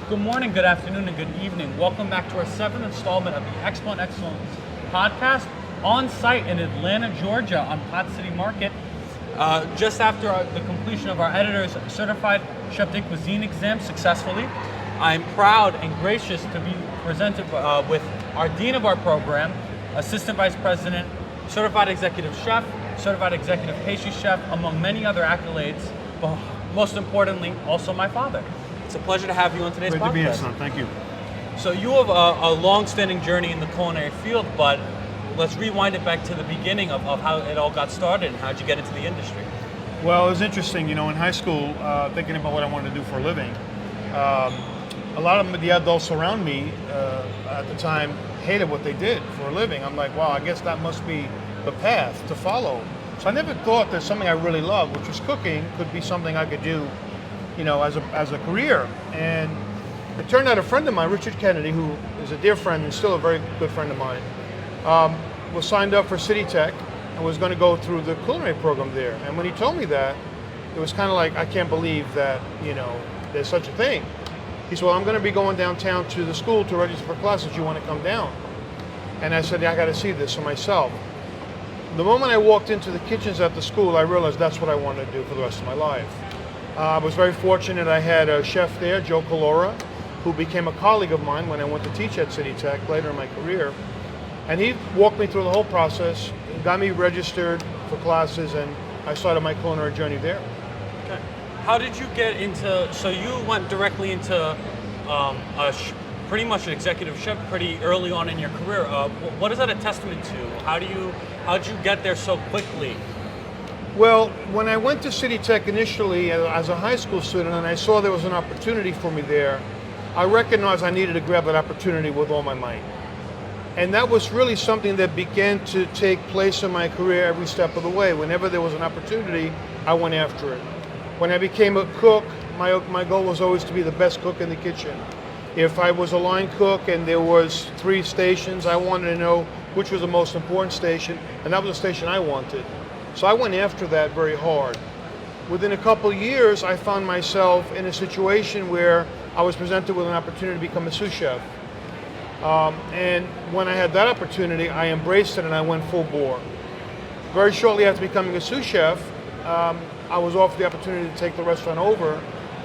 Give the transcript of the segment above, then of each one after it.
Good morning, good afternoon, and good evening. Welcome back to our seventh installment of the Expo and Excellence podcast on site in Atlanta, Georgia on Pot City Market. Just after the completion of our editor's certified chef de cuisine exam successfully, I'm proud and gracious to be presented with our dean of our program, assistant vice president, certified executive chef, certified executive pastry chef, among many other accolades, but most importantly, also my father. It's a pleasure to have you on today's podcast. Great to be here, son. Thank you. So you have a long-standing journey in the culinary field, but let's rewind it back to the beginning of how it all got started and how'd you get into the industry? Well, it was interesting, in high school, thinking about what I wanted to do for a living. A lot of the adults around me at the time hated what they did for a living. I'm like, wow, I guess that must be the path to follow. So I never thought that something I really loved, which was cooking, could be something I could do as a career. And it turned out a friend of mine, Richard Kennedy, who is a dear friend and still a very good friend of mine, was signed up for City Tech and was going to go through the culinary program there. And when he told me that, it was kind of like, I can't believe that, there's such a thing. He said, well, I'm going to be going downtown to the school to register for classes. You want to come down? And I said, yeah, I got to see this for myself. The moment I walked into the kitchens at the school, I realized that's what I wanted to do for the rest of my life. I was very fortunate. I had a chef there, Joe Calora, who became a colleague of mine when I went to teach at City Tech later in my career. And he walked me through the whole process, got me registered for classes, and I started my culinary journey there. Okay. How did you get into, so you went directly into pretty much an executive chef pretty early on in your career. What is that a testament to? How'd you get there so quickly? Well, when I went to City Tech initially as a high school student and I saw there was an opportunity for me there, I recognized I needed to grab that opportunity with all my might. And that was really something that began to take place in my career every step of the way. Whenever there was an opportunity, I went after it. When I became a cook, my goal was always to be the best cook in the kitchen. If I was a line cook and there was 3 stations, I wanted to know which was the most important station, and that was the station I wanted. So I went after that very hard. Within a couple of years, I found myself in a situation where I was presented with an opportunity to become a sous chef. And when I had that opportunity, I embraced it and I went full bore. Very shortly after becoming a sous chef, I was offered the opportunity to take the restaurant over,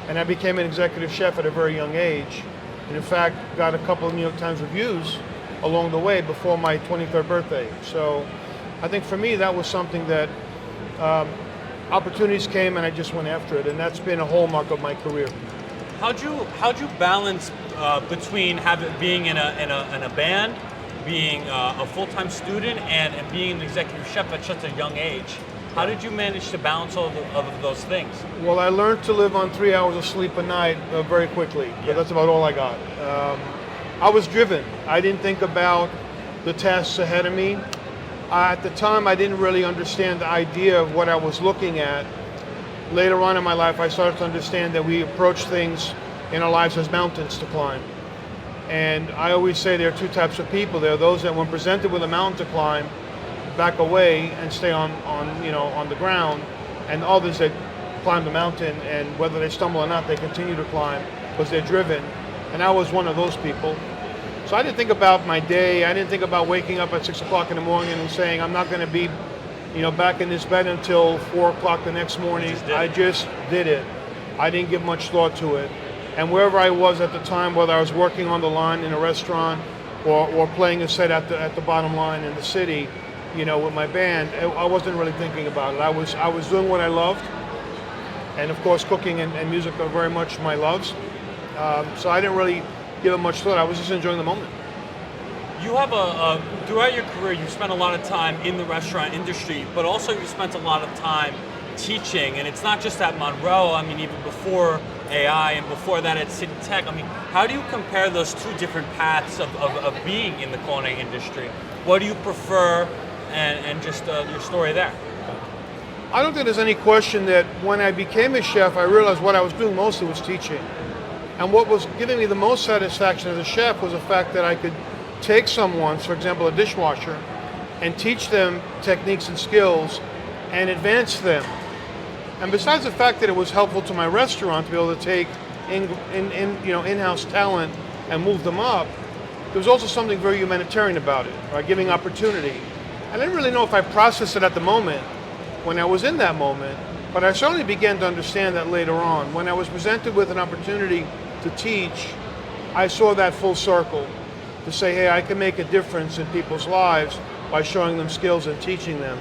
and I became an executive chef at a very young age. And in fact, got a couple of New York Times reviews along the way before my 23rd birthday. So I think for me, that was something that opportunities came and I just went after it, and that's been a hallmark of my career. How'd you balance between being in a band, being a full-time student, and being an executive chef at such a young age? How did you manage to balance all of those things? Well, I learned to live on 3 hours of sleep a night very quickly. Yeah. That's about all I got. I was driven. I didn't think about the tasks ahead of me. At the time, I didn't really understand the idea of what I was looking at. Later on in my life, I started to understand that we approach things in our lives as mountains to climb. And I always say there are 2 types of people. There are those that when presented with a mountain to climb, back away and stay on the ground, and others that climb the mountain, and whether they stumble or not, they continue to climb because they're driven. And I was one of those people. So I didn't think about my day. I didn't think about waking up at 6 o'clock in the morning and saying, I'm not going to be, back in this bed until 4 o'clock the next morning. I just did it. I didn't give much thought to it. And wherever I was at the time, whether I was working on the line in a restaurant or playing a set at the bottom line in the city, with my band, I wasn't really thinking about it. I was doing what I loved. And of course, cooking and music are very much my loves. So I didn't really give it much thought. I was just enjoying the moment. You have throughout your career, you've spent a lot of time in the restaurant industry, but also you spent a lot of time teaching, and it's not just at Monroe. I mean, even before AI and before that at City Tech. I mean, how do you compare those 2 different paths of being in the culinary industry? What do you prefer, and just your story there? I don't think there's any question that when I became a chef, I realized what I was doing mostly was teaching. And what was giving me the most satisfaction as a chef was the fact that I could take someone, for example, a dishwasher, and teach them techniques and skills and advance them. And besides the fact that it was helpful to my restaurant to be able to take in-house talent and move them up, there was also something very humanitarian about it, right? Giving opportunity. I didn't really know if I processed it at the moment, when I was in that moment, but I certainly began to understand that later on. When I was presented with an opportunity to teach, I saw that full circle, to say, hey, I can make a difference in people's lives by showing them skills and teaching them.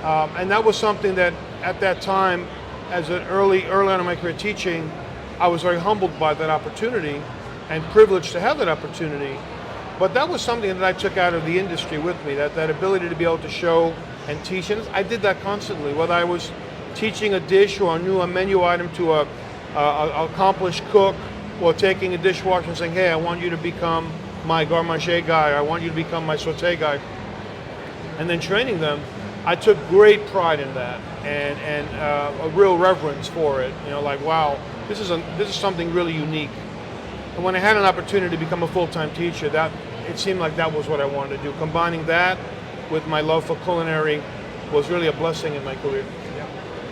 And that was something that at that time, as an early on in my career teaching, I was very humbled by that opportunity and privileged to have that opportunity. But that was something that I took out of the industry with me, that ability to be able to show and teach. And I did that constantly, whether I was teaching a dish or a menu item to a accomplished cook, or taking a dishwasher and saying, hey, I want you to become my garde manger guy, I want you to become my saute guy, and then training them. I took great pride in that and a real reverence for it. Like, wow, this is something really unique. And when I had an opportunity to become a full-time teacher, it seemed like that was what I wanted to do. Combining that with my love for culinary was really a blessing in my career.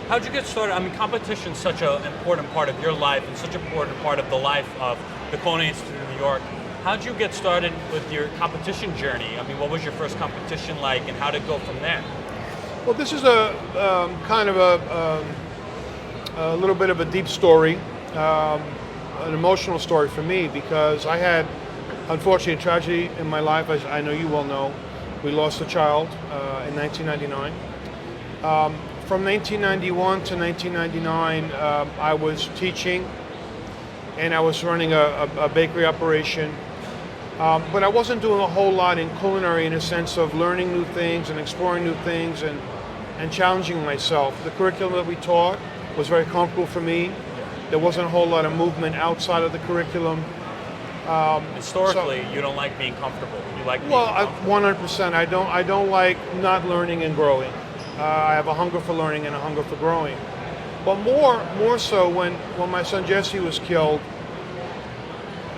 How'd you get started? I mean, competition's such an important part of your life and such an important part of the life of the Culinary Institute of New York. How'd you get started with your competition journey? I mean, what was your first competition like, and how did it go from there? Well, this is a kind of a little bit of a deep story, an emotional story for me, because I had, unfortunately, a tragedy in my life, as I know you well know. We lost a child in 1999. From 1991 to 1999, I was teaching, and I was running a bakery operation. But I wasn't doing a whole lot in culinary in a sense of learning new things and exploring new things and challenging myself. The curriculum that we taught was very comfortable for me. There wasn't a whole lot of movement outside of the curriculum. Historically, you don't like being comfortable. You like being comfortable. 100%. I don't like not learning and growing. I have a hunger for learning and a hunger for growing. But more so when my son Jesse was killed,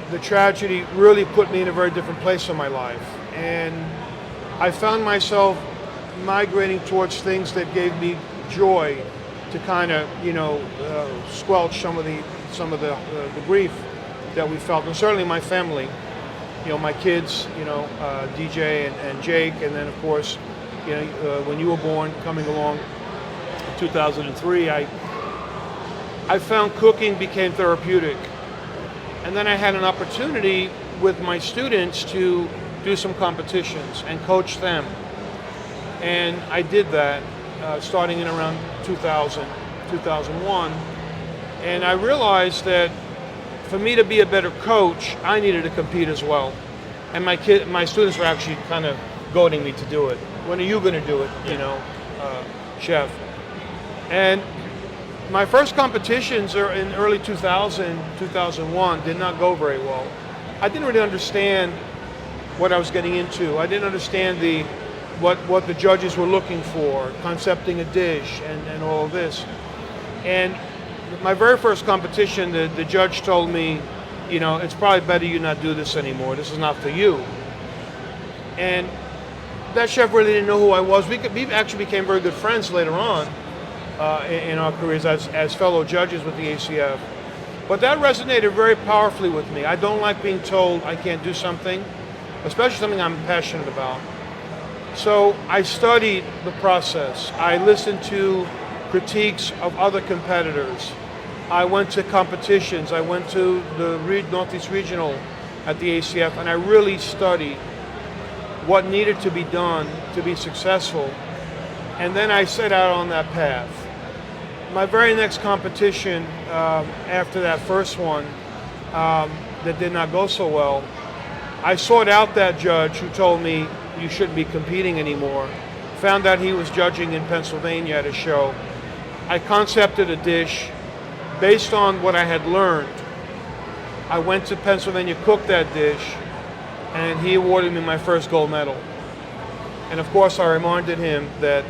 the tragedy really put me in a very different place in my life. And I found myself migrating towards things that gave me joy to kind of, squelch some of the grief that we felt. And certainly my family, my kids, DJ and Jake, and then of course, when you were born, coming along in 2003, I found cooking became therapeutic. And then I had an opportunity with my students to do some competitions and coach them. And I did that starting in around 2000, 2001. And I realized that for me to be a better coach, I needed to compete as well. And my students were actually kind of goading me to do it. When are you going to do it, chef? And my first competitions are in early 2000, 2001 did not go very well. I didn't really understand what I was getting into. I didn't understand what the judges were looking for, concepting a dish and all of this. And my very first competition, the judge told me, it's probably better you not do this anymore. This is not for you. And that chef really didn't know who I was. We actually became very good friends later on in our careers as fellow judges with the ACF. But that resonated very powerfully with me. I don't like being told I can't do something, especially something I'm passionate about. So I studied the process. I listened to critiques of other competitors. I went to competitions. I went to the Northeast Regional at the ACF, and I really studied what needed to be done to be successful. And then I set out on that path. My very next competition after that first one that did not go so well, I sought out that judge who told me you shouldn't be competing anymore. Found out he was judging in Pennsylvania at a show. I concepted a dish based on what I had learned. I went to Pennsylvania, cooked that dish, and he awarded me my first gold medal. And of course I reminded him that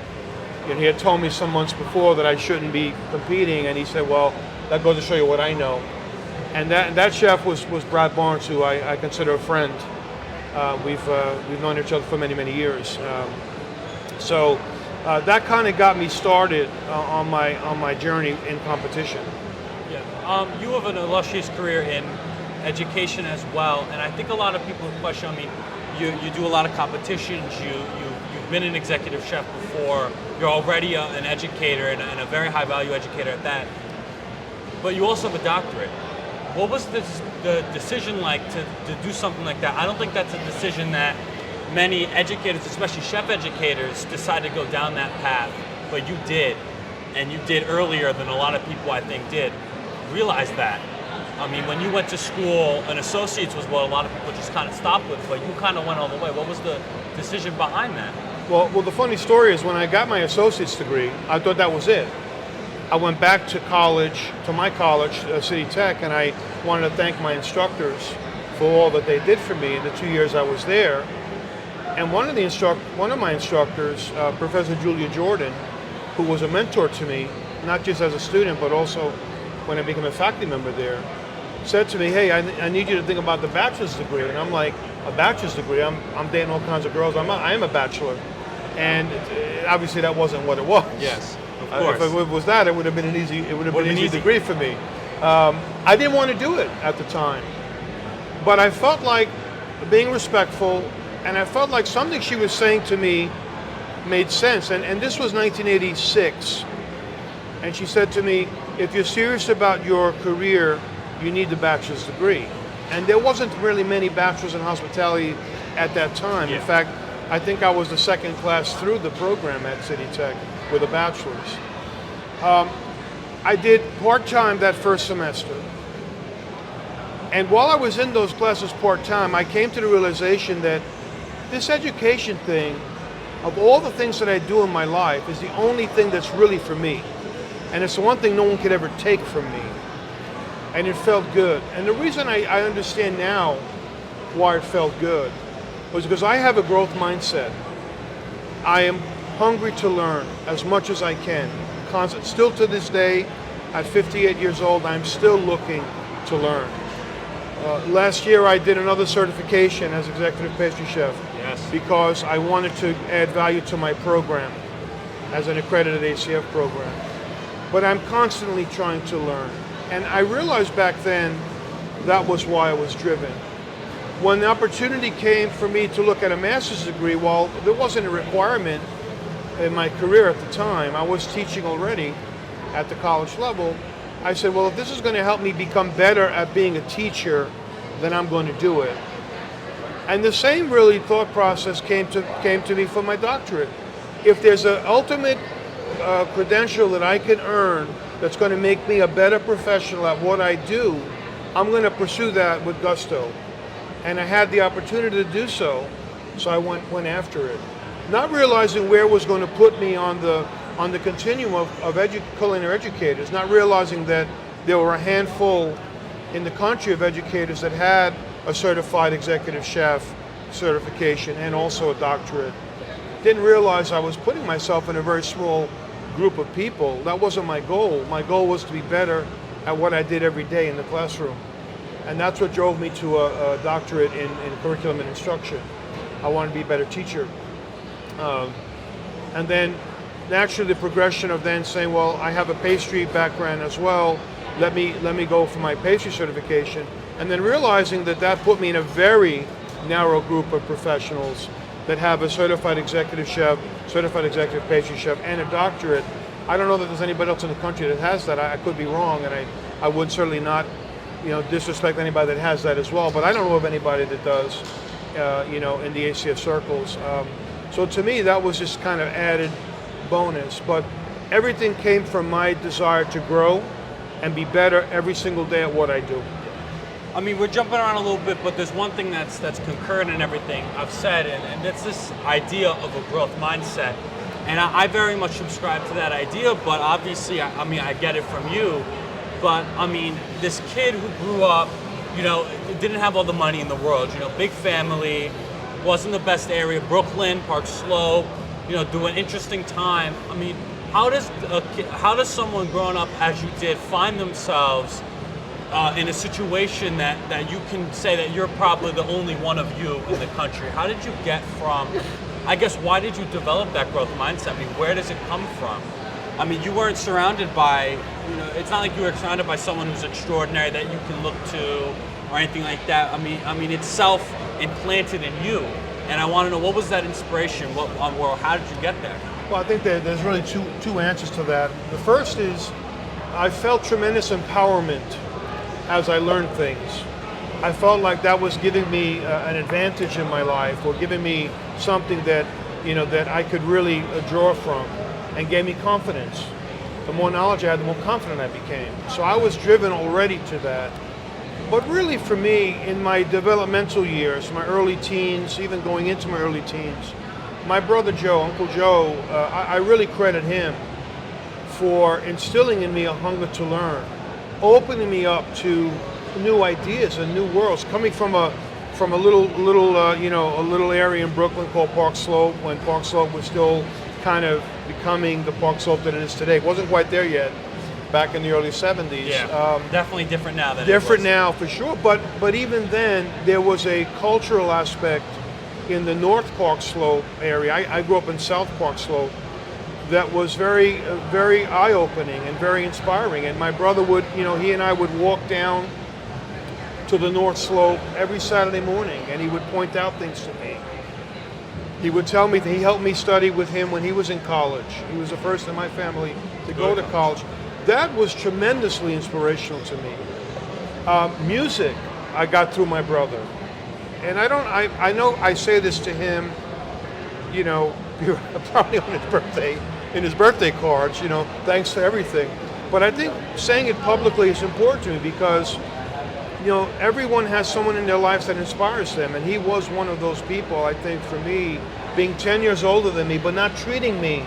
he had told me some months before that I shouldn't be competing, and he said, well, that goes to show you what I know. And that chef was Brad Barnes, who I consider a friend. We've known each other for many, many years. So that kind of got me started on my journey in competition. Yeah. you have an illustrious career in education as well, and I think a lot of people question. I mean, you do a lot of competitions. You've been an executive chef before. You're already an educator and a very high value educator at that. But you also have a doctorate. What was the decision like to do something like that? I don't think that's a decision that many educators, especially chef educators, decide to go down that path. But you did, and you did earlier than a lot of people I think did. Realize that. I mean, when you went to school, an associate's was what a lot of people just kind of stopped with, but you kind of went all the way. What was the decision behind that? Well, the funny story is when I got my associate's degree, I thought that was it. I went back to college, to my college, City Tech, and I wanted to thank my instructors for all that they did for me in the 2 years I was there. And one of my instructors, Professor Julia Jordan, who was a mentor to me, not just as a student, but also when I became a faculty member there, said to me, hey, I need you to think about the bachelor's degree. And I'm like, a bachelor's degree? I'm dating all kinds of girls. I am a bachelor. And obviously that wasn't what it was. Yes, of course. If it was that, it would have been an easy degree for me. I didn't want to do it at the time. But I felt like being respectful, and I felt like something she was saying to me made sense. And this was 1986. And she said to me, if you're serious about your career, you need the bachelor's degree. And there wasn't really many bachelors in hospitality at that time. Yeah. In fact, I think I was the second class through the program at City Tech with a bachelor's. I did part-time that first semester. And while I was in those classes part-time, I came to the realization that this education thing, of all the things that I do in my life, is the only thing that's really for me. And it's the one thing no one could ever take from me. And it felt good. And the reason I understand now why it felt good was because I have a growth mindset. I am hungry to learn as much as I can. Still to this day, at 58 years old, I'm still looking to learn. Last year I did another certification as executive pastry chef. Yes. Because I wanted to add value to my program as an accredited ACF program. But I'm constantly trying to learn. And I realized back then that was why I was driven. When the opportunity came for me to look at a master's degree, while there wasn't a requirement in my career at the time, I was teaching already at the college level. I said, well, if this is going to help me become better at being a teacher, then I'm going to do it. And the same really thought process came to me for my doctorate. If there's an ultimate credential that I can earn that's going to make me a better professional at what I do, I'm going to pursue that with gusto. And I had the opportunity to do so I went after it. Not realizing where it was going to put me on the continuum of culinary educators, not realizing that there were a handful in the country of educators that had a certified executive chef certification and also a doctorate. Didn't realize I was putting myself in a very small group of people. That wasn't my goal. My goal was to be better at what I did every day in the classroom. And that's what drove me to a doctorate in curriculum and instruction. I wanted to be a better teacher. And then naturally the progression of then saying, well, I have a pastry background as well. Let me go for my pastry certification. And then realizing that put me in a very narrow group of professionals that have a certified executive chef, certified executive pastry chef, and a doctorate. I don't know that there's anybody else in the country that has that. I could be wrong, and I would certainly not, disrespect anybody that has that as well. But I don't know of anybody that does, in the ACF circles. So to me, that was just kind of added bonus. But everything came from my desire to grow and be better every single day at what I do. I mean, we're jumping around a little bit, but there's one thing that's concurrent in everything I've said, and that's this idea of a growth mindset. And I very much subscribe to that idea, but obviously, I get it from you. But I mean, this kid who grew up, didn't have all the money in the world, big family, wasn't the best area, Brooklyn, Park Slope, do an interesting time. I mean, how does someone growing up as you did find themselves in a situation that you can say that you're probably the only one of you in the country? How did you get from, I guess, why did you develop that growth mindset? I mean, where does it come from? I mean, you weren't surrounded by, it's not like you were surrounded by someone who's extraordinary that you can look to or anything like that. I mean, it's self-implanted in you. And I want to know, what was that inspiration? How did you get there? Well, I think that there's really two answers to that. The first is I felt tremendous empowerment as I learned things. I felt like that was giving me an advantage in my life, or giving me something that, that I could really draw from, and gave me confidence. The more knowledge I had, the more confident I became. So I was driven already to that. But really for me, in my developmental years, my early teens, even going into my early teens, my brother Joe, Uncle Joe, I really credit him for instilling in me a hunger to learn, opening me up to new ideas and new worlds, coming from a little area in Brooklyn called Park Slope, when Park Slope was still kind of becoming the Park Slope that it is today. It wasn't quite there yet back in the early 70s. Yeah, definitely different now than different now for sure, but even then there was a cultural aspect in the North Park Slope area. I grew up in South Park Slope. That was very eye-opening and very inspiring. And my brother would, he and I would walk down to the North Slope every Saturday morning, and he would point out things to me. He would tell me that he helped me study with him when he was in college. He was the first in my family to go to college. That was tremendously inspirational to me. Music, I got through my brother. And I know I say this to him, probably on his birthday, in his birthday cards, thanks for everything. But I think saying it publicly is important to me because, everyone has someone in their lives that inspires them. And he was one of those people, I think, for me, being 10 years older than me, but not treating me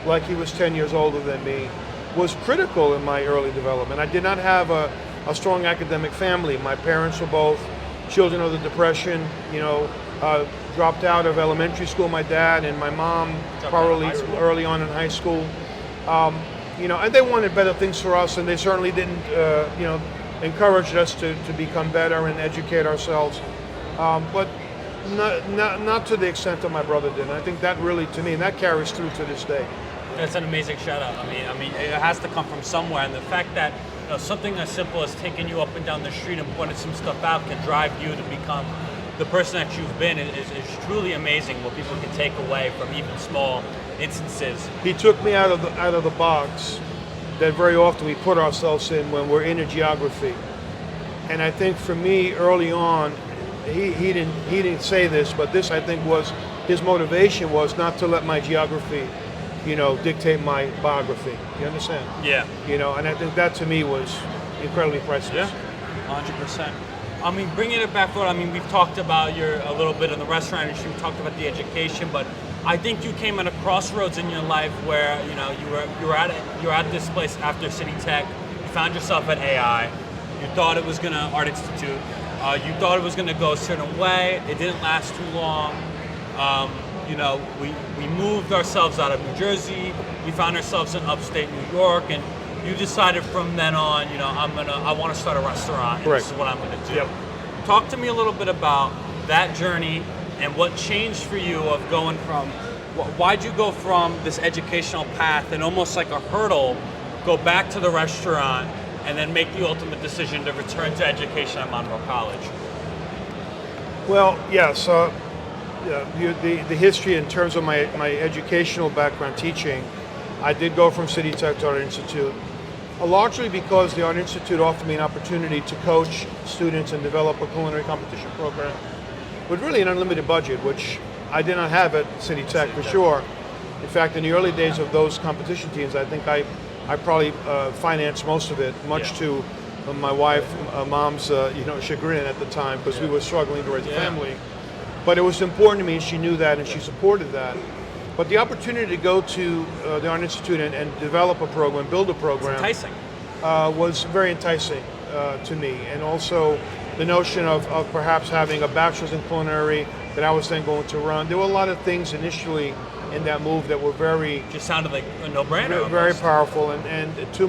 like he was 10 years older than me, was critical in my early development. I did not have a strong academic family. My parents were both children of the Depression, dropped out of elementary school, my dad, and my mom probably early on in high school. And they wanted better things for us, and they certainly didn't, encourage us to become better and educate ourselves. But not to the extent that my brother did. And I think that really, to me, and that carries through to this day. That's an amazing shout out. I mean, it has to come from somewhere, and the fact that something as simple as taking you up and down the street and pointing some stuff out can drive you to become the person that you've been is truly amazing. What people can take away from even small instances. He took me out of the box that very often we put ourselves in when we're into geography, and I think for me early on, he didn't say this, but this I think was his motivation, was not to let my geography dictate my biography. You understand? Yeah. And I think that to me was incredibly priceless. Yeah, 100%. I mean, bringing it back forward, we've talked about a little bit in the restaurant industry, we talked about the education, but I think you came at a crossroads in your life where, you were at this place after City Tech, you found yourself at AI, you thought it was Art Institute, you thought it was gonna go a certain way, it didn't last too long. We moved ourselves out of New Jersey. We found ourselves in upstate New York, and you decided from then on, I want to start a restaurant, and this is what I'm going to do. Yep. Talk to me a little bit about that journey and what changed for you of going from, why'd you go from this educational path and almost like a hurdle, go back to the restaurant, and then make the ultimate decision to return to education at Monroe College? Well, yes. The history in terms of my educational background teaching, I did go from City Tech to Art Institute, largely because the Art Institute offered me an opportunity to coach students and develop a culinary competition program with really an unlimited budget, which I did not have at City Tech for sure. In fact, in the early days of those competition teams, I think I probably financed most of it, much to my wife, mom's chagrin at the time, because we were struggling to raise a family. But it was important to me, and she knew that, and she supported that. But the opportunity to go to the Art Institute and develop a program, build a program, enticing. Was very enticing to me. And also the notion of perhaps having a bachelor's in culinary that I was then going to run. There were a lot of things initially in that move that were very... Just sounded like a no-brainer. Very powerful. And to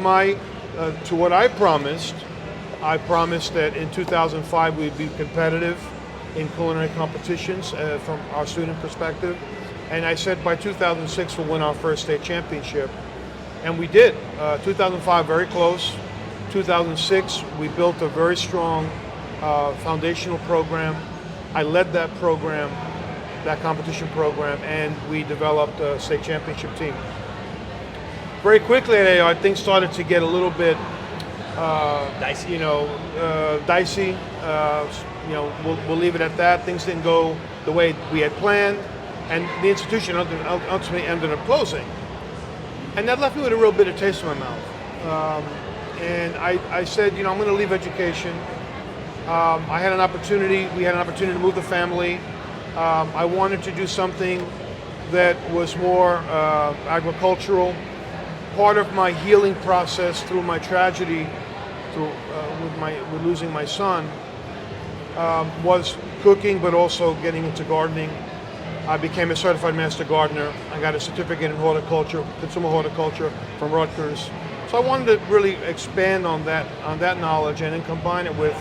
what I promised that in 2005 we'd be competitive in culinary competitions from our student perspective. And I said by 2006 we'll win our first state championship. And we did. 2005, very close. 2006, we built a very strong foundational program. I led that program, that competition program, and we developed a state championship team. Very quickly at AR, things started to get a little bit Dicey. dicey. We'll leave it at that. Things didn't go the way we had planned, and the institution ultimately ended up closing. And that left me with a real bitter taste in my mouth. And I said, I'm going to leave education. We had an opportunity to move the family. I wanted to do something that was more agricultural. Part of my healing process through my tragedy, with losing my son, was cooking, but also getting into gardening. I became a certified master gardener. I got a certificate in horticulture, consumer horticulture from Rutgers. So I wanted to really expand on that knowledge and then combine it with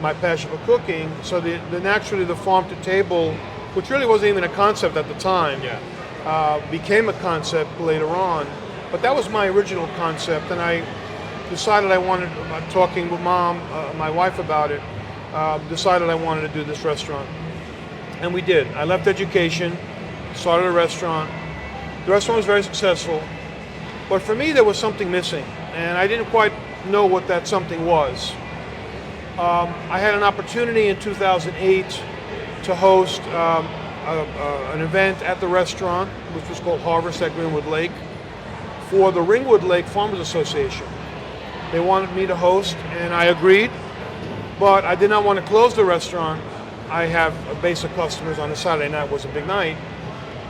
my passion for cooking. So naturally the farm to table, which really wasn't even a concept at the time, became a concept later on. But that was my original concept, and I decided talking with Mom, my wife, about it, decided I wanted to do this restaurant. And we did. I left education, started a restaurant. The restaurant was very successful, but for me there was something missing, and I didn't quite know what that something was. I had an opportunity in 2008 to host an event at the restaurant, which was called Harvest at Greenwood Lake, for the Ringwood Lake Farmers Association. They wanted me to host, and I agreed, but I did not want to close the restaurant. I have a base of customers on a Saturday night, was a big night.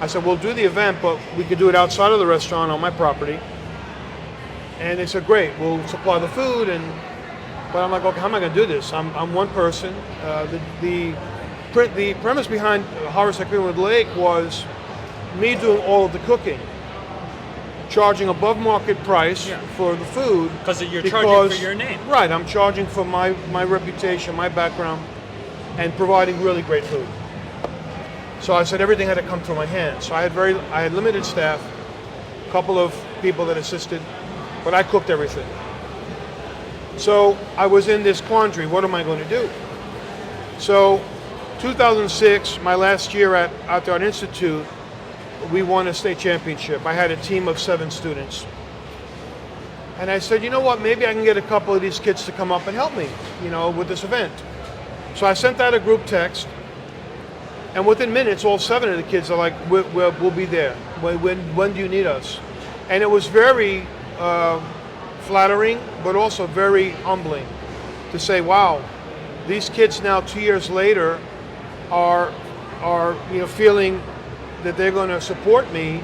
I said, we'll do the event, but we could do it outside of the restaurant on my property. And they said, great, we'll supply the food. But I'm like, okay, how am I going to do this? I'm one person. The premise behind Harvest at Greenwood Lake was me doing all of the cooking, charging above market price for the food. Because you're charging for your name. Right, I'm charging for my reputation, my background, and providing really great food. So I said everything had to come through my hands. So I had limited staff, a couple of people that assisted, but I cooked everything. So I was in this quandary, what am I going to do? So 2006, my last year at the Art Institute, we won a state championship. I had a team of 7 students. And I said, you know what, maybe I can get a couple of these kids to come up and help me, with this event. So I sent out a group text, and within minutes, all 7 of the kids are like, we'll be there. When do you need us? And it was very flattering, but also very humbling to say, wow, these kids now 2 years later are feeling that they're going to support me,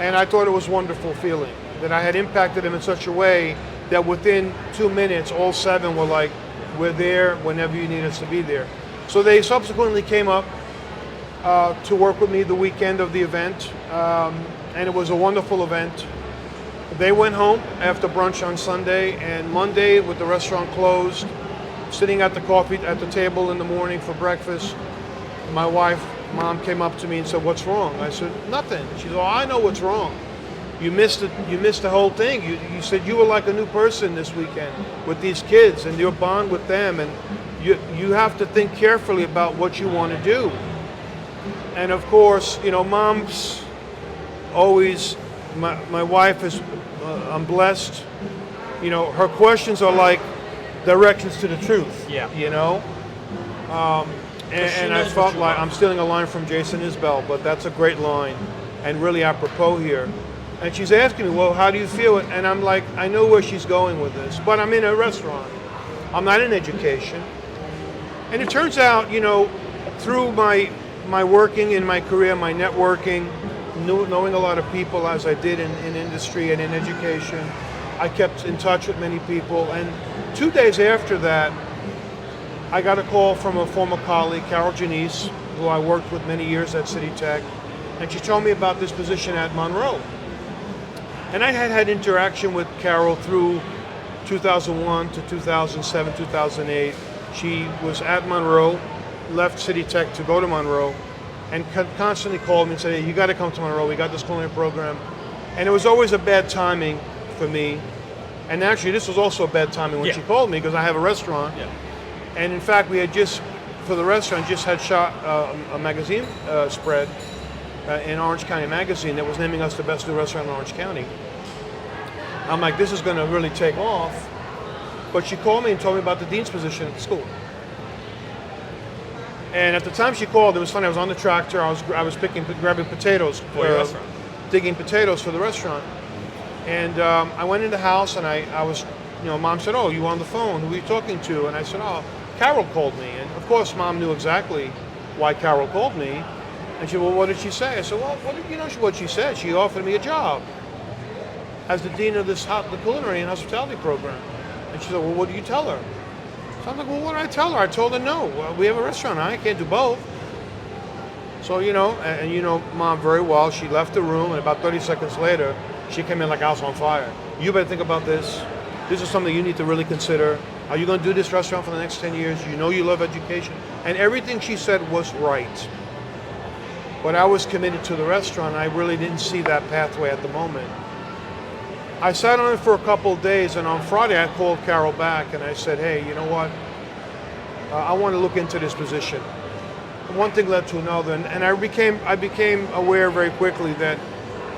and I thought it was a wonderful feeling that I had impacted them in such a way that within 2 minutes, all 7 were like, we're there whenever you need us to be there. So they subsequently came up to work with me the weekend of the event, and it was a wonderful event. They went home after brunch on Sunday, and Monday, with the restaurant closed, sitting at the table in the morning for breakfast, my Mom came up to me and said, what's wrong? I said, nothing. She said, oh, I know what's wrong. You missed the whole thing. You said you were like a new person this weekend with these kids and your bond with them, and you have to think carefully about what you want to do. And of course, Mom's always, my wife is, I'm blessed. Her questions are like directions to the truth. Yeah. And I felt like I'm stealing a line from Jason Isbell, but that's a great line and really apropos here. And she's asking me, well, how do you feel? And I'm like, I know where she's going with this, but I'm in a restaurant. I'm not in education. And it turns out, through my working in my career, my networking, knowing a lot of people as I did in industry and in education, I kept in touch with many people. And 2 days after that, I got a call from a former colleague, Carol Janice, who I worked with many years at City Tech, and she told me about this position at Monroe. And I had interaction with Carol through 2001 to 2007, 2008. She was at Monroe, left City Tech to go to Monroe, and constantly called me and said, hey, you got to come to Monroe. We got this culinary program. And it was always a bad timing for me. And actually, this was also a bad timing when she called me because I have a restaurant. Yeah. And in fact, we had just, for the restaurant, just had shot a magazine spread in Orange County Magazine that was naming us the best new restaurant in Orange County. I'm like, this is going to really take off. But she called me and told me about the dean's position at the school. And at the time she called, it was funny. I was on the tractor. I was grabbing potatoes for your restaurant, digging potatoes for the restaurant. And I went in the house, and I was, Mom said, "Oh, you on the phone? Who are you talking to?" And I said, "Oh, Carol called me." And of course, Mom knew exactly why Carol called me. And she said, "Well, what did she say?" I said, "Well, what she said? She offered me a job as the dean of the culinary and hospitality program." And she said, "Well, what do you tell her?" So I'm like, "Well, what did I tell her?" I told her, "No, we have a restaurant. I can't do both." So, Mom very well. She left the room, and about 30 seconds later, she came in like house on fire. "You better think about this. This is something you need to really consider. Are you going to do this restaurant for the next 10 years? You know you love education." And everything she said was right. But I was committed to the restaurant. I really didn't see that pathway at the moment. I sat on it for a couple of days, and on Friday I called Carol back and I said, "Hey, you know what? I want to look into this position." One thing led to another, and I became aware very quickly that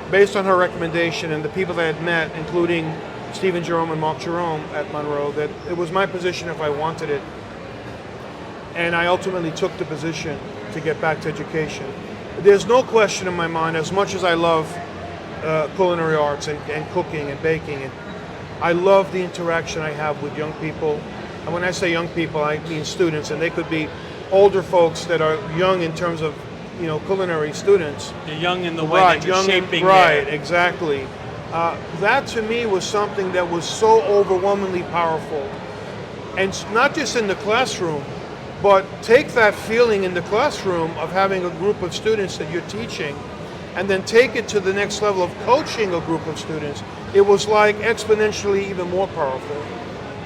based on her recommendation and the people that I had met, including Stephen Jerome and Mark Jerome at Monroe, that it was my position if I wanted it. And I ultimately took the position to get back to education. There's no question in my mind, as much as I love culinary arts and cooking and baking, and I love the interaction I have with young people. And when I say young people, I mean students, and they could be older folks that are young in terms of, culinary students. You're young in the way that you're shaping. Right, exactly. That to me was something that was so overwhelmingly powerful. And not just in the classroom, but take that feeling in the classroom of having a group of students that you're teaching, and then take it to the next level of coaching a group of students. It was like exponentially even more powerful.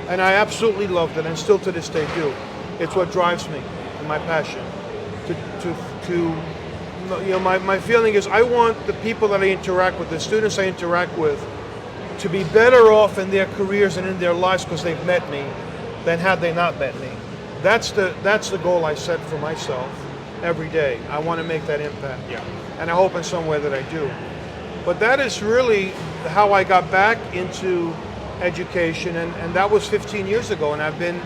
And I absolutely loved it, and still to this day do. It's what drives me and my passion. My feeling is I want the people that I interact with, the students I interact with, to be better off in their careers and in their lives because they've met me than had they not met me. That's the goal I set for myself every day. I want to make that impact. Yeah. And I hope in some way that I do. But that is really how I got back into education, and that was 15 years ago, and I've been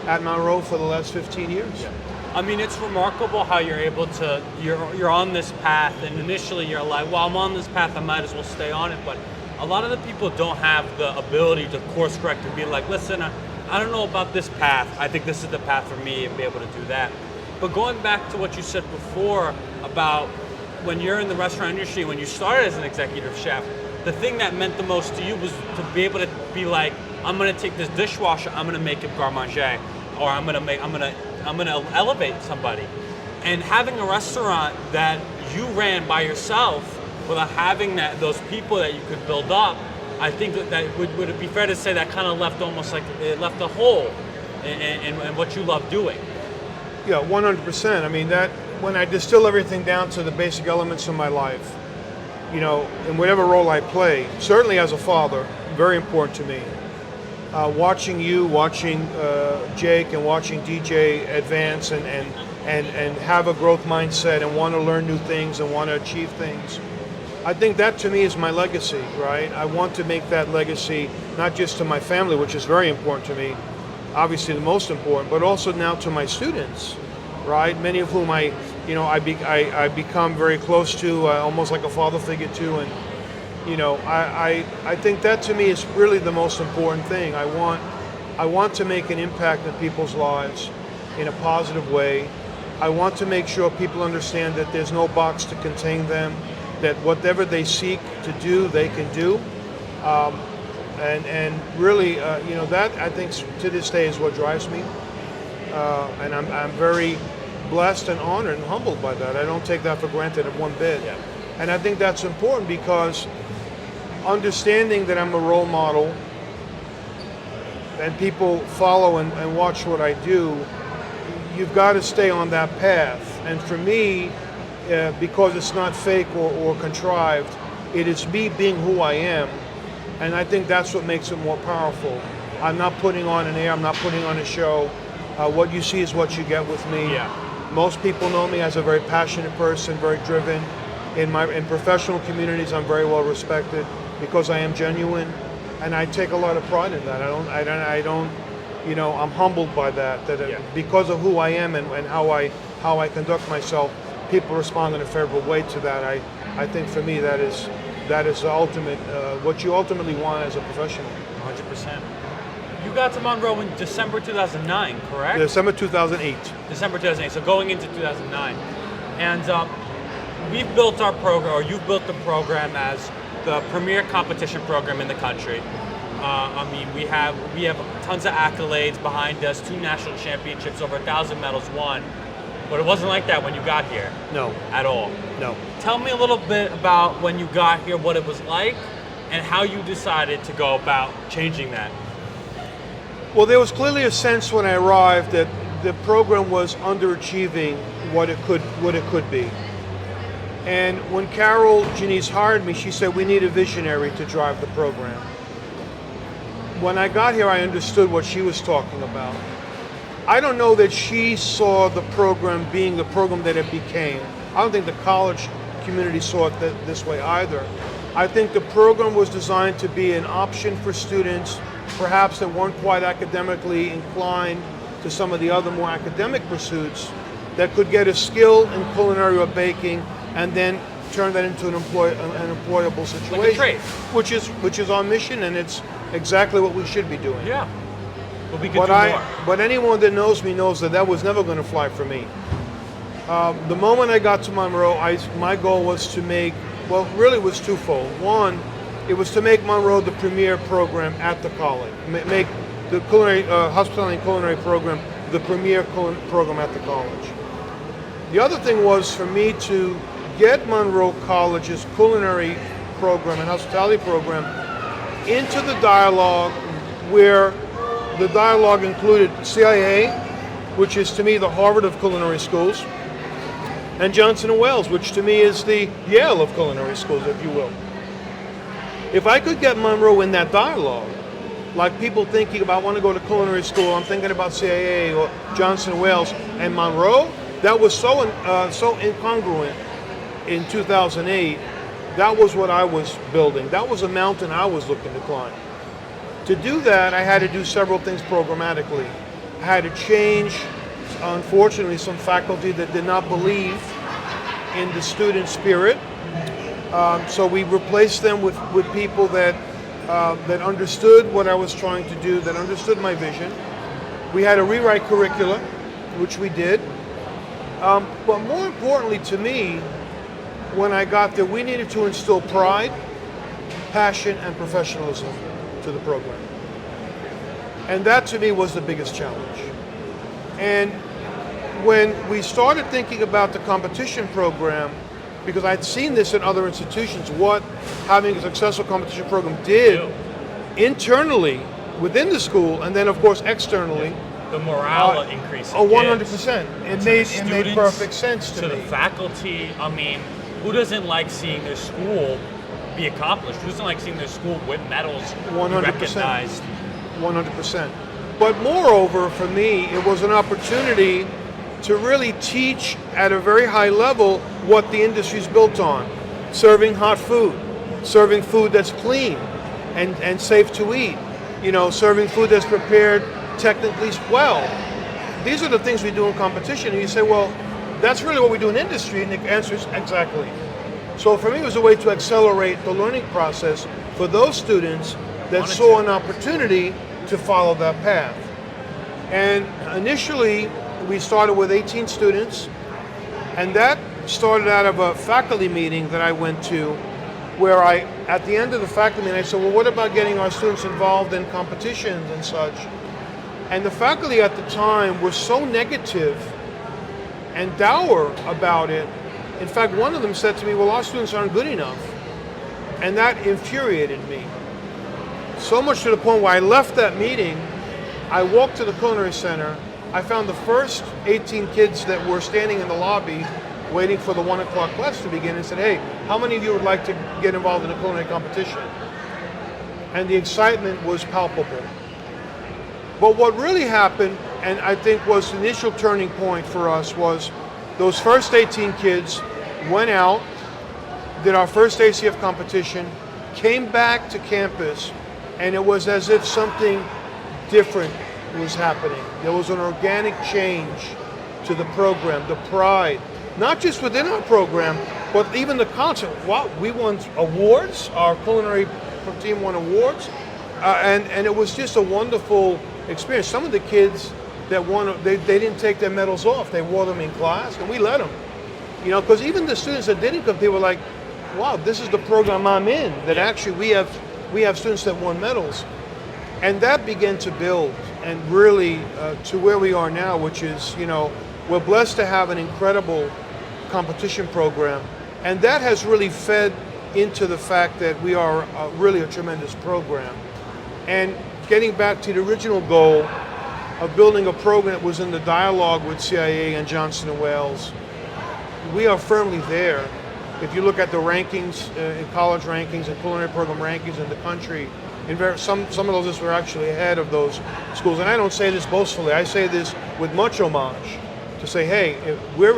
at Monroe for the last 15 years. Yeah. I mean, it's remarkable how you're able to, you're on this path, and initially you're like, well, I'm on this path, I might as well stay on it, but a lot of the people don't have the ability to course correct and be like, listen, I don't know about this path, I think this is the path for me, and be able to do that. But going back to what you said before about when you're in the restaurant industry, when you started as an executive chef, the thing that meant the most to you was to be able to be like, I'm gonna take this dishwasher, I'm gonna make it garde manger, or I'm gonna elevate somebody. And having a restaurant that you ran by yourself without having those people that you could build up, I think that would it be fair to say that kind of left almost like it left a hole in what you love doing? Yeah, 100%. I mean, that when I distill everything down to the basic elements of my life, in whatever role I play, certainly as a father, very important to me. Watching Jake and watching DJ advance and have a growth mindset and want to learn new things and want to achieve things. I think that to me is my legacy, right? I want to make that legacy not just to my family, which is very important to me, obviously the most important, but also now to my students, right? Many of whom I become very close to, almost like a father figure to, and I think that to me is really the most important thing. I want to make an impact in people's lives in a positive way. I want to make sure people understand that there's no box to contain them, that whatever they seek to do, they can do. And really, that I think to this day is what drives me. And I'm very blessed and honored and humbled by that. I don't take that for granted one bit. Yeah. And I think that's important because understanding that I'm a role model and people follow and watch what I do, you've got to stay on that path. And for me, because it's not fake or contrived, It is me being who I am, and I think that's what makes it more powerful. I'm not putting on an air, I'm not putting on a show. What you see is what you get with me. Yeah. Most people know me as a very passionate person, very driven. In professional communities, I'm very well respected because I am genuine, and I take a lot of pride in that. I don't, I'm humbled by that. Because of who I am and how I conduct myself, people respond in a favorable way to that. I think for me that is the ultimate, what you ultimately want as a professional. 100%. You got to Monroe in December 2009, correct? December 2008. December 2008, so going into 2009. And we've built our program, or you've built the program as the premier competition program in the country. We have tons of accolades behind us, 2 national championships, over 1,000 medals won. But it wasn't like that when you got here. No. At all. No. Tell me a little bit about when you got here, what it was like, and how you decided to go about changing that. Well, there was clearly a sense when I arrived that the program was underachieving what it could be. And when Carol Janice hired me, she said, we need a visionary to drive the program. When I got here, I understood what she was talking about. I don't know that she saw the program being the program that it became. I don't think the college community saw it this way either. I think the program was designed to be an option for students, perhaps that weren't quite academically inclined to some of the other more academic pursuits, that could get a skill in culinary or baking and then turn that into an employable situation. Like a trade. Which is our mission, and it's exactly what we should be doing. Yeah. But we could do more. But anyone that knows me knows that was never going to fly for me. The moment I got to Monroe, my goal was to make, well, really was twofold. One, it was to make Monroe the premier program at the college, make the culinary, hospitality and culinary program the premier program at the college. The other thing was for me to get Monroe College's culinary program and hospitality program into the dialogue, where the dialogue included CIA, which is to me the Harvard of culinary schools, and Johnson & Wales, which to me is the Yale of culinary schools, if you will. If I could get Monroe in that dialogue, like people thinking about want to go to culinary school, I'm thinking about CIA or Johnson & Wales, and Monroe, that was so incongruent in 2008. That was what I was building. That was a mountain I was looking to climb. To do that, I had to do several things programmatically. I had to change, unfortunately, some faculty that did not believe in the student spirit. So we replaced them with people that understood what I was trying to do, that understood my vision. We had to rewrite curricula, which we did. But more importantly to me, when I got there, we needed to instill pride, passion, and professionalism to the program. And that to me was the biggest challenge. And when we started thinking about the competition program, because I'd seen this in other institutions, what having a successful competition program did internally within the school, and then of course externally. The morale increase. Oh, 100%. It made perfect sense to me. To the faculty, who doesn't like seeing their school be accomplished? Who doesn't like seeing their school win medals, 100%. recognized? 100%. But moreover, for me, it was an opportunity to really teach at a very high level what the industry's built on. Serving hot food, serving food that's clean and safe to eat, serving food that's prepared technically well. These are the things we do in competition. And you say, well, that's really what we do in industry, and the answer is exactly. So for me, it was a way to accelerate the learning process for those students that saw an opportunity to follow that path. And initially, we started with 18 students, and that started out of a faculty meeting that I went to, where at the end of the faculty meeting, I said, well, what about getting our students involved in competitions and such? And the faculty at the time were so negative and dour about it. In fact, one of them said to me, well, our students aren't good enough. And that infuriated me. So much to the point where I left that meeting, I walked to the Culinary Center, I found the first 18 kids that were standing in the lobby waiting for the 1 o'clock class to begin, and said, hey, how many of you would like to get involved in a culinary competition? And the excitement was palpable. But what really happened, and I think was the initial turning point for us, was those first 18 kids went out, did our first ACF competition, came back to campus, and it was as if something different was happening. There was an organic change to the program, the pride, not just within our program, but even the concept. Wow, we won awards, our culinary team won awards, and it was just a wonderful experience. Some of the kids that won, they didn't take their medals off, they wore them in class, and we let them. You know, because even the students that didn't compete were like, wow, this is the program I'm in, that actually we have students that won medals. And that began to build, and really to where we are now, which is, you know, we're blessed to have an incredible competition program, and that has really fed into the fact that we are really a tremendous program. And getting back to the original goal of building a program that was in the dialogue with CIA and Johnson & Wales, we are firmly there. If you look at the rankings, in college rankings and culinary program rankings in the country, some of those we're actually ahead of those schools. And I don't say this boastfully. I say this with much homage to say, hey, if we're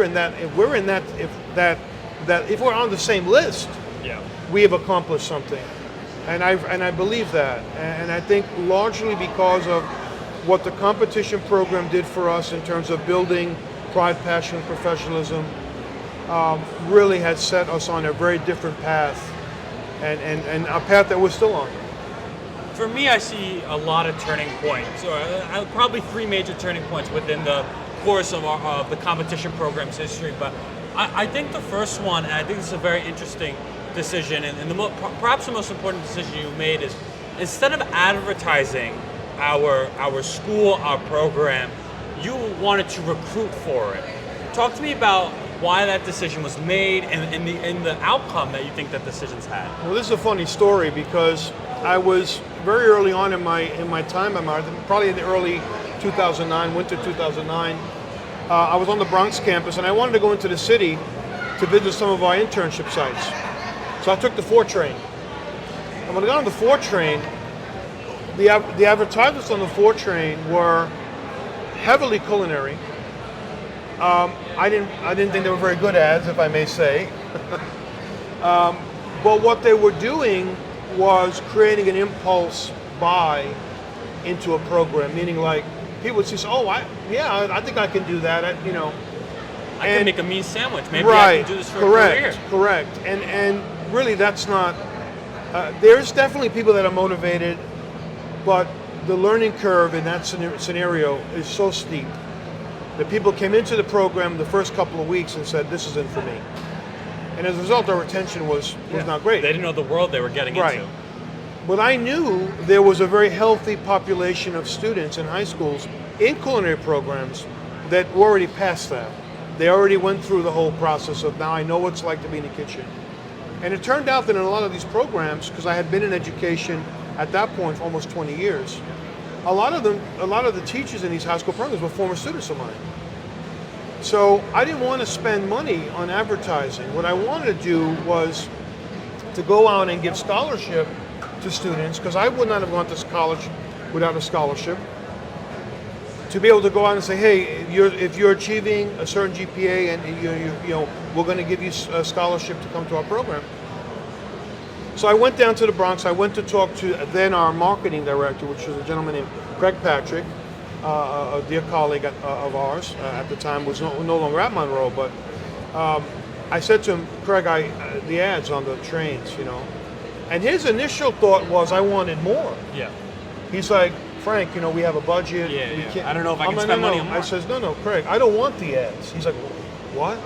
on the same list, we have accomplished something. And I believe that. And I think largely because of what the competition program did for us in terms of building pride, passion, and professionalism, really has set us on a very different path, and a path that we're still on. For me, I see a lot of turning points, or probably three major turning points within the course of the competition program's history. But I think the first one, and I think this is a very interesting decision, and perhaps the most important decision you made is, instead of advertising our school, our program, you wanted to recruit for it. Talk to me about why that decision was made and the outcome that you think that decision's had. Well, this is a funny story because I was very early on in my time, probably in the early 2009, winter 2009, I was on the Bronx campus and I wanted to go into the city to visit some of our internship sites. So I took the 4 train. And when I got on the 4 train, the advertisements on the 4 train were heavily culinary. I didn't think they were very good ads, if I may say. But what they were doing was creating an impulse buy into a program, meaning like people would say, "Oh, I think I can do that." I can make a mean sandwich. Maybe right, I can do this for a career. Correct. And really, that's not. There's definitely people that are motivated, but the learning curve in that scenario is so steep that people came into the program the first couple of weeks and said, "This isn't for me." And as a result, our retention was not great. They didn't know the world they were getting into. But I knew there was a very healthy population of students in high schools in culinary programs that already passed that. They already went through the whole process of, now I know what it's like to be in the kitchen. And it turned out that in a lot of these programs, because I had been in education at that point for almost 20 years, a lot of the teachers in these high school programs were former students of mine. So I didn't want to spend money on advertising. What I wanted to do was to go out and give scholarship to students, because I would not have gone to college without a scholarship. To be able to go out and say, hey, if you're achieving a certain GPA, and we're going to give you a scholarship to come to our program. So I went down to the Bronx. I went to talk to then our marketing director, which was a gentleman named Craig Patrick, a dear colleague of ours at the time, was no longer at Monroe. But I said to him, Craig, the ads on the trains, and his initial thought was I wanted more. Yeah. He's like, Frank, we have a budget. I don't know if I can spend money on more. I says, no, Craig, I don't want the ads. He's like, what?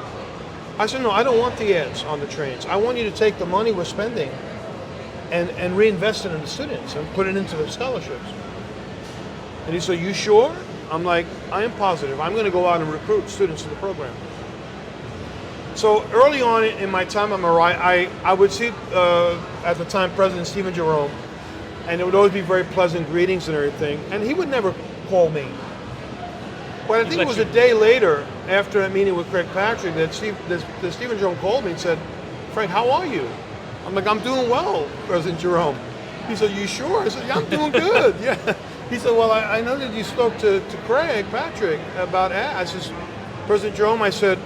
I said, no, I don't want the ads on the trains. I want you to take the money we're spending and reinvest it in the students and put it into the scholarships. And he said, you sure? I'm like, I am positive. I'm going to go out and recruit students to the program. So early on in my time at Mariah, I would see, at the time, President Stephen Jerome, and it would always be very pleasant greetings and everything, and he would never call me. Well, I think it was a day later, after that meeting with Craig Patrick, that Stephen Jerome called me and said, "Frank, how are you?" I'm like, "I'm doing well, President Jerome." He said, "You sure?" I said, "Yeah, I'm doing good." Yeah. He said, "Well, I know that you spoke to Craig Patrick about ads." I said, "President Jerome," I said,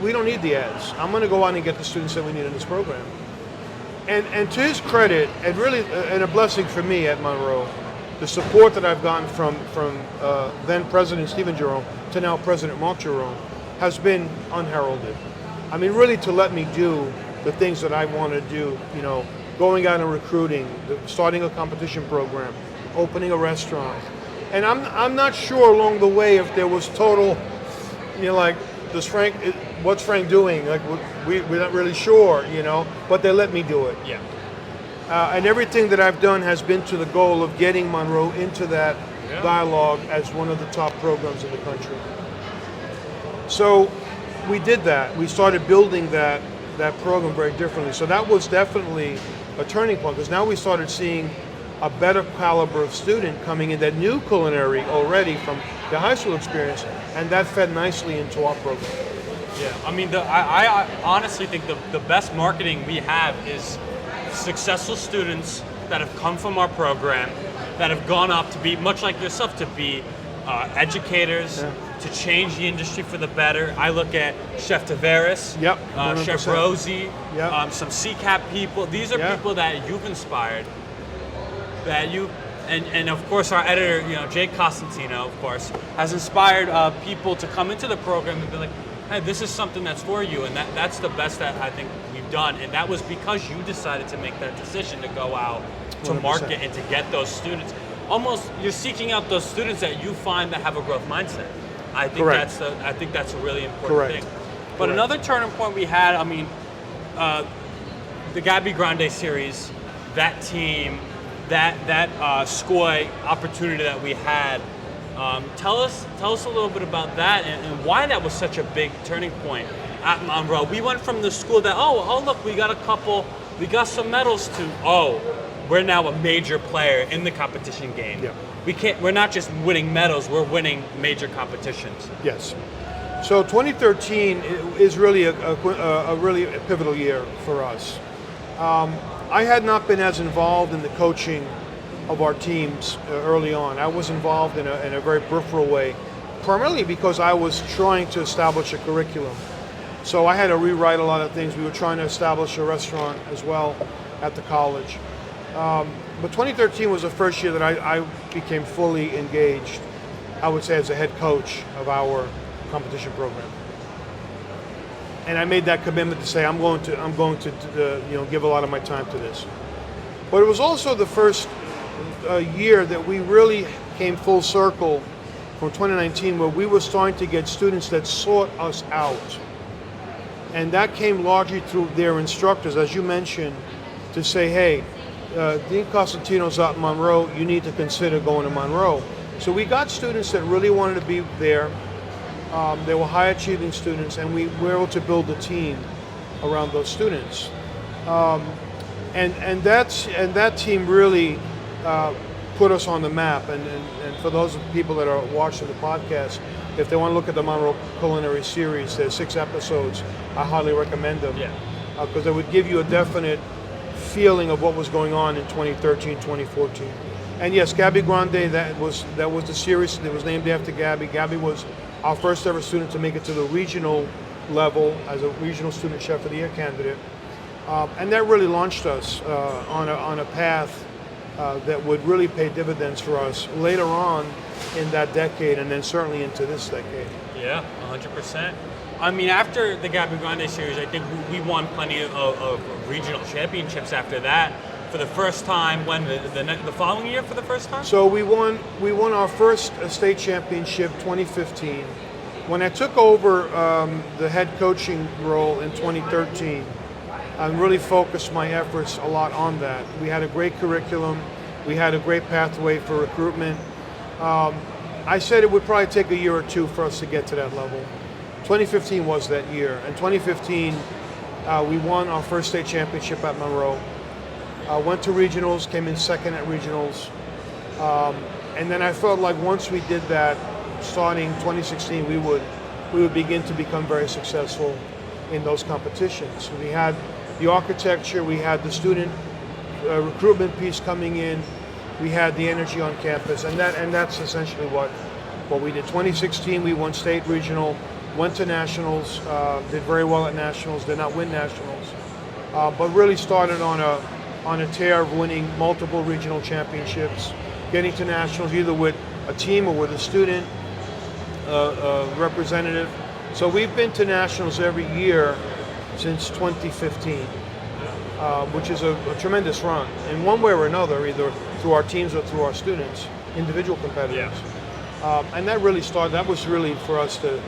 "we don't need the ads. I'm going to go out and get the students that we need in this program." And to his credit, and really and a blessing for me at Monroe, the support that I've gotten from then President Stephen Jerome to now President Mark Jerome has been unheralded. I mean, really to let me do the things that I want to do, you know, going out and recruiting, starting a competition program, opening a restaurant. And I'm not sure along the way if there was total, you know, like, what's Frank doing? Like, we're not really sure, you know, but they let me do it. Yeah. And everything that I've done has been to the goal of getting Monroe into that dialogue as one of the top programs in the country. So we did that. We started building that program very differently. So that was definitely a turning point, because now we started seeing a better caliber of student coming in that knew culinary already from the high school experience, and that fed nicely into our program. Yeah, I mean, I honestly think the best marketing we have is successful students that have come from our program, that have gone up to be, much like yourself, to be educators, to change the industry for the better. I look at Chef Tavares, Chef Rosie, some CCAP people. These are people that you've inspired, that you, and of course our editor, you know, Jake Costantino, of course, has inspired people to come into the program and be like, hey, this is something that's for you, and that's the best that I think we've done. And that was because you decided to make that decision to go out to 100%. Market and to get those students. Almost, you're seeking out those students that you find that have a growth mindset. I think that's a really important thing. But another turning point we had, I mean, the Gabby Grande series, that team, that SCOY opportunity that we had. Tell us a little bit about that and why that was such a big turning point at Monroe. We went from the school that, oh look, we got some medals, to, we're now a major player in the competition game. Yeah. We're not just winning medals, we're winning major competitions. Yes. So 2013 is really a really pivotal year for us. I had not been as involved in the coaching of our teams early on. I was involved in a very peripheral way, primarily because I was trying to establish a curriculum. So I had to rewrite a lot of things. We were trying to establish a restaurant as well at the college. But 2013 was the first year that I became fully engaged, I would say, as a head coach of our competition program. And I made that commitment to say I'm going to give a lot of my time to this. But it was also the first year that we really came full circle from 2019, where we were starting to get students that sought us out. And that came largely through their instructors, as you mentioned, to say, hey, Dean Costantino's out in Monroe, you need to consider going to Monroe. So we got students that really wanted to be there. They were high achieving students, and we were able to build a team around those students. And that team really put us on the map. And for those people that are watching the podcast, if they want to look at the Monroe Culinary Series, there's 6 episodes. I highly recommend them, because they would give you a definite feeling of what was going on in 2013, 2014. And yes, Gabby Grande, that was the series that was named after Gabby. Gabby was our first ever student to make it to the regional level as a regional student chef of the year candidate. And that really launched us on a path that would really pay dividends for us later on in that decade, and then certainly into this decade. Yeah, 100%. I mean, after the Gabby Grande series, I think we won plenty of regional championships after that. For the first time, when the following year for the first time? So we won our first state championship 2015. When I took over the head coaching role in 2013, I really focused my efforts a lot on that. We had a great curriculum. We had a great pathway for recruitment. I said it would probably take a year or two for us to get to that level. 2015 was that year. In 2015, we won our first state championship at Monroe. Went to regionals, came in second at regionals. And then I felt like once we did that, starting 2016, we would begin to become very successful in those competitions. We had the architecture, we had the student recruitment piece coming in, we had the energy on campus, and that's essentially what we did. 2016, we won state, regional, went to nationals, did very well at nationals, did not win nationals, but really started on a tear of winning multiple regional championships, getting to nationals either with a team or with a student representative. So we've been to nationals every year since 2015, which is a tremendous run in one way or another, either through our teams or through our students, individual competitors. And that was really for us the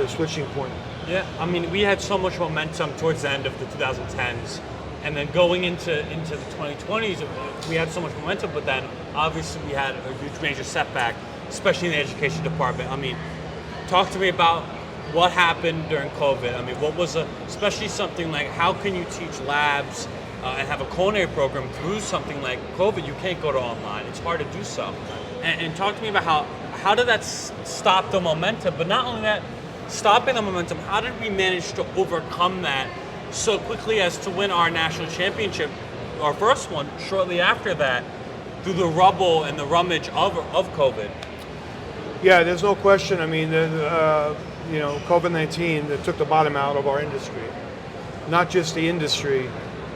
switching point. Yeah, I mean, we had so much momentum towards the end of the 2010s, and then going into the 2020s, we had so much momentum, but then obviously we had a huge major setback, especially in the education department. I mean, talk to me about what happened during COVID. I mean, what was especially something like, how can you teach labs and have a culinary program through something like COVID? You can't go to online. It's hard to do so. And talk to me about how did that stop the momentum? But not only that, stopping the momentum, how did we manage to overcome that so quickly as to win our national championship, our first one, shortly after that, through the rubble and the rummage of COVID? Yeah, there's no question. I mean, COVID-19 took the bottom out of our industry. Not just the industry,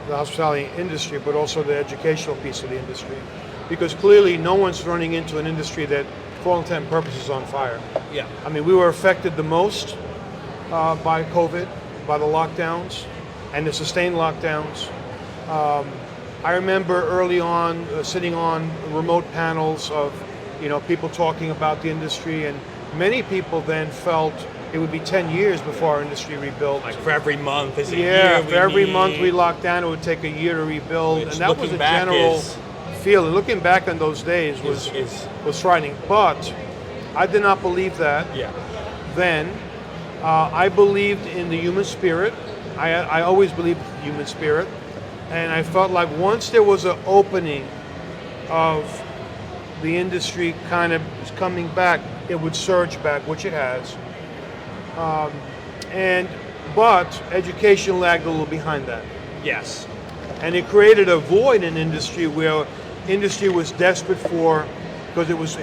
the hospitality industry, but also the educational piece of the industry. Because clearly no one's running into an industry that, for all intent and purposes, is on fire. Yeah. I mean, we were affected the most by COVID, by the lockdowns and the sustained lockdowns. I remember early on sitting on remote panels of people talking about the industry, and many people then felt it would be 10 years before our industry rebuilt. Like for every month is a year. Yeah, for every month we locked down, it would take a year to rebuild. Which, and that was a general feeling. Looking back on those days was frightening. But I did not believe that then. I believed in the human spirit. I always believed in the human spirit. And I felt like once there was an opening of the industry kind of coming back, it would surge back, which it has. But education lagged a little behind that. Yes. And it created a void in industry where industry was desperate for, because it was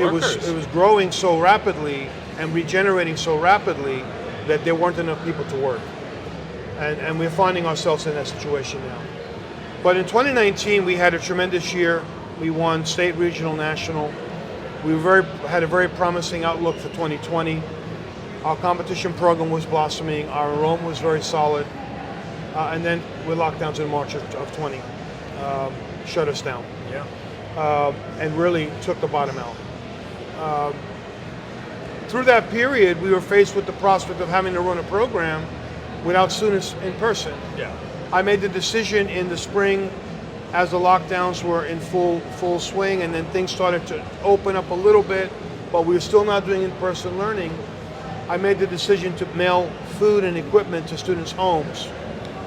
growing so rapidly and regenerating so rapidly that there weren't enough people to work. And we're finding ourselves in that situation now. But in 2019, we had a tremendous year. We won state, regional, national. We had a very promising outlook for 2020. Our competition program was blossoming. Our enrollment was very solid. And then with lockdowns in March of 20, shut us down. Yeah. And really took the bottom out. Through that period, we were faced with the prospect of having to run a program without students in person. Yeah. I made the decision in the spring, as the lockdowns were in full swing, and then things started to open up a little bit, but we were still not doing in-person learning. I made the decision to mail food and equipment to students' homes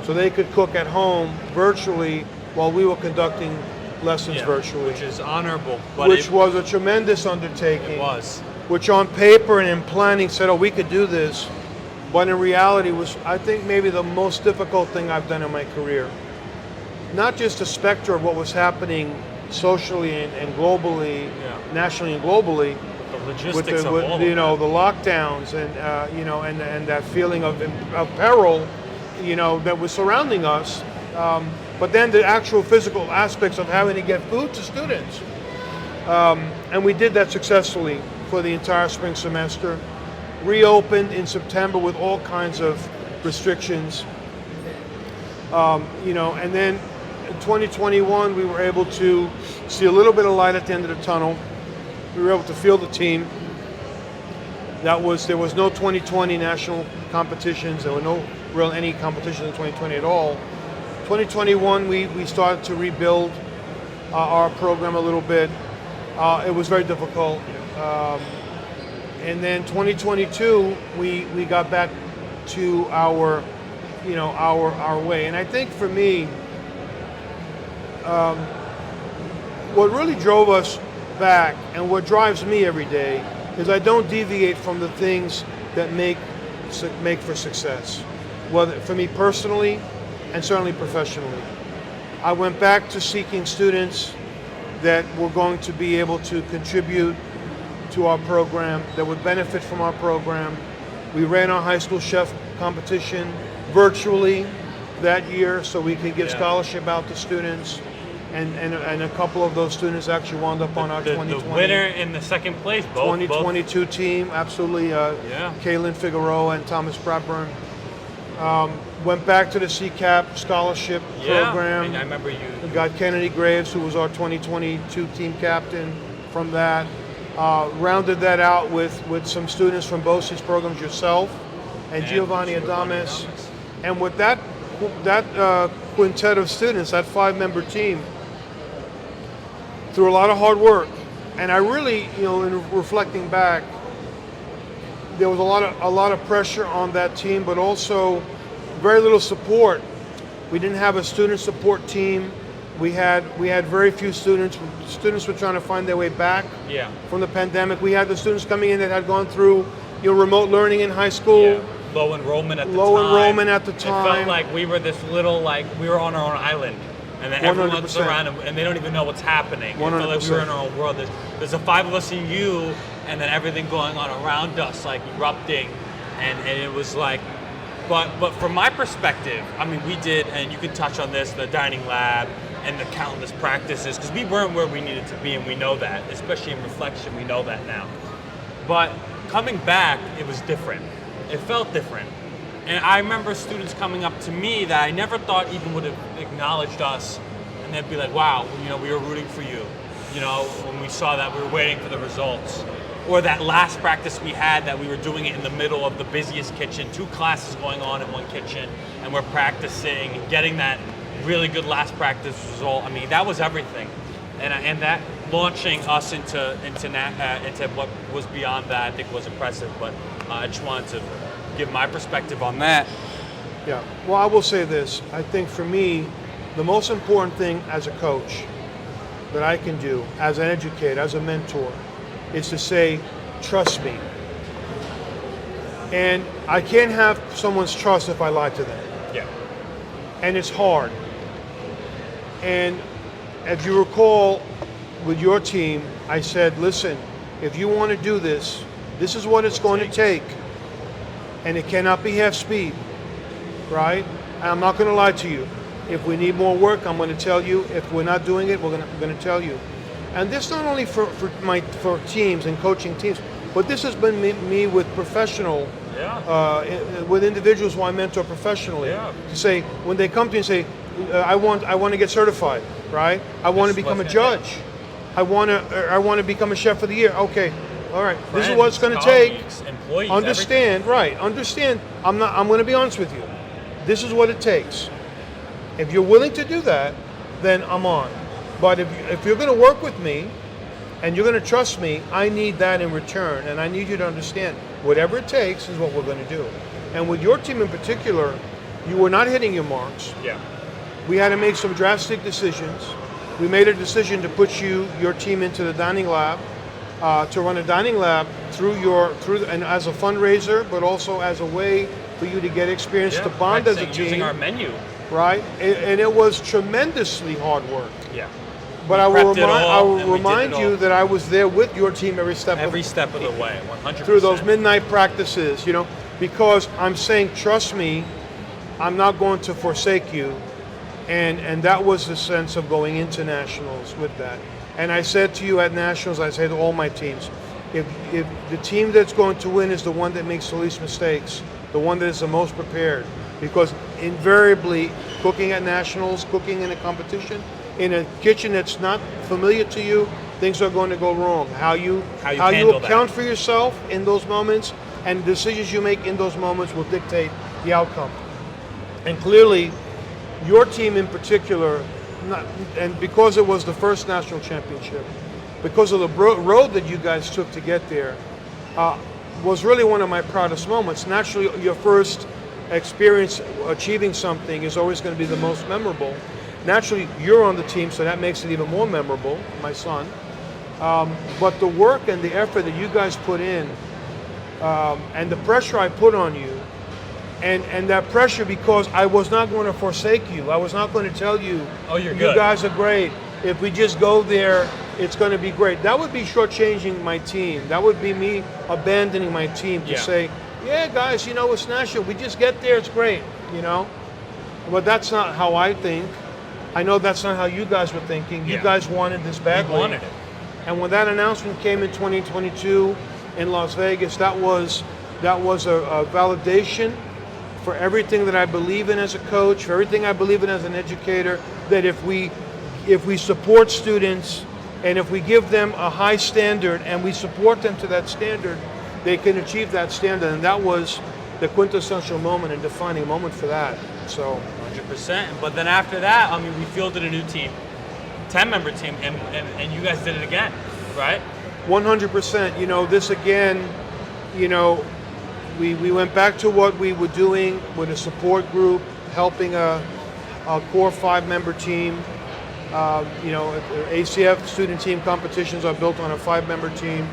so they could cook at home virtually while we were conducting lessons virtually. Which is honorable. Which was a tremendous undertaking. It was. Which on paper and in planning said, oh, we could do this. But in reality was, I think, maybe the most difficult thing I've done in my career. Not just the specter of what was happening socially and globally, nationally and globally, the logistics with of all the lockdowns and and that feeling of peril, that was surrounding us. But then the actual physical aspects of having to get food to students, and we did that successfully for the entire spring semester. Reopened in September with all kinds of restrictions, and then in 2021 we were able to see a little bit of light at the end of the tunnel. We were able to field the team. There was no 2020 national competitions. There were no any competitions in 2020 at all. 2021 we started to rebuild our program a little bit. It was very difficult. And then 2022, we got back to our way. And I think for me, what really drove us back and what drives me every day is I don't deviate from the things that make for success, whether for me personally and certainly professionally. I went back to seeking students that were going to be able to contribute to our program, that would benefit from our program. We ran our high school chef competition virtually that year so we could give scholarship out to students. And a couple of those students actually wound up on our 2020. The winner in the second place, 2022 team, absolutely. Kaylin Figueroa and Thomas Bradburn. Went back to the CCAP scholarship program. And I remember you. We got Kennedy Graves, who was our 2022 team captain from that. Rounded that out with some students from both these programs, yourself and Giovanni Adames. And with that quintet of students, that 5-member team, through a lot of hard work, and I really, in reflecting back, there was a lot of pressure on that team, but also very little support. We didn't have a student support team. We had very few students. Students were trying to find their way back from the pandemic. We had the students coming in that had gone through remote learning in high school. Yeah. Low enrollment at the time. It felt like we were this little, we were on our own island. And then everyone's around and they don't even know what's happening. 100%. It felt like we were in our own world. There's the 5 of us and you, and then everything going on around us, erupting. And it was but from my perspective, I mean, we did, and you can touch on this, the dining lab and the countless practices, because we weren't where we needed to be, and we know that, especially in reflection, we know that now. But coming back, it was different. It felt different. And I remember students coming up to me that I never thought even would have acknowledged us, and they'd be like, wow, we were rooting for you, when we saw that we were waiting for the results. Or that last practice we had that we were doing it in the middle of the busiest kitchen, 2 classes going on in one kitchen, and we're practicing and getting that really good last practice result. I mean, that was everything. And that launching us into what was beyond that, I think was impressive, but I just wanted to give my perspective on that. Yeah, well, I will say this. I think for me, the most important thing as a coach that I can do, as an educator, as a mentor, is to say, trust me. And I can't have someone's trust if I lie to them. Yeah. And it's hard. And if you recall, with your team, I said, listen, if you want to do this, this is what it's going to take. And it cannot be half speed, right? And I'm not going to lie to you. If we need more work, I'm going to tell you. If we're not doing it, we're going to tell you. And this not only for teams and coaching teams, but this has been me with professional, with individuals who I mentor professionally. Yeah. To say, when they come to me and say, I want to get certified, right? I want to become a judge. I want to become a chef of the year. Okay, all right. Friends, this is what it's going to take. Employees, understand, everything. Right? Understand. I'm going to be honest with you. This is what it takes. If you're willing to do that, then I'm on. But if you're going to work with me, and you're going to trust me, I need that in return, and I need you to understand whatever it takes is what we're going to do. And with your team in particular, you were not hitting your marks. Yeah. We had to make some drastic decisions. We made a decision to put your team into the dining lab, to run a dining lab and as a fundraiser, but also as a way for you to get experience, to bond as a team. Using our menu. Right, and it was tremendously hard work. Yeah. But I will remind you that I was there with your team every step of the way, 100%. Through those midnight practices, because I'm saying, trust me, I'm not going to forsake you. And that was the sense of going into nationals with that. And I said to you at nationals, I say to all my teams, if the team that's going to win is the one that makes the least mistakes, the one that is the most prepared, because invariably cooking at nationals, cooking in a competition, in a kitchen that's not familiar to you, things are going to go wrong. How you account for yourself in those moments and the decisions you make in those moments will dictate the outcome. And clearly, your team in particular, and because it was the first national championship, because of the road that you guys took to get there, was really one of my proudest moments. Naturally, your first experience achieving something is always going to be the most memorable. Naturally, you're on the team, so that makes it even more memorable, my son. But the work and the effort that you guys put in, and the pressure I put on you, and that pressure because I was not going to forsake you. I was not going to tell you, oh, you good. Guys are great. If we just go there, it's going to be great. That would be shortchanging my team. That would be me abandoning my team to say, yeah, guys, it's national. We just get there, it's great, But that's not how I think. I know that's not how you guys were thinking. You guys wanted this badly. We wanted it. And when that announcement came in 2022 in Las Vegas, that was a validation for everything that I believe in as a coach, for everything I believe in as an educator, that if we support students and if we give them a high standard and we support them to that standard, they can achieve that standard. And that was the quintessential moment and defining moment for that. So 100%. But then after that, we fielded a new team, 10-member team, and you guys did it again, right? 100%. This again, we went back to what we were doing with a support group, helping a core 5-member team. ACF student team competitions are built on a 5-member team.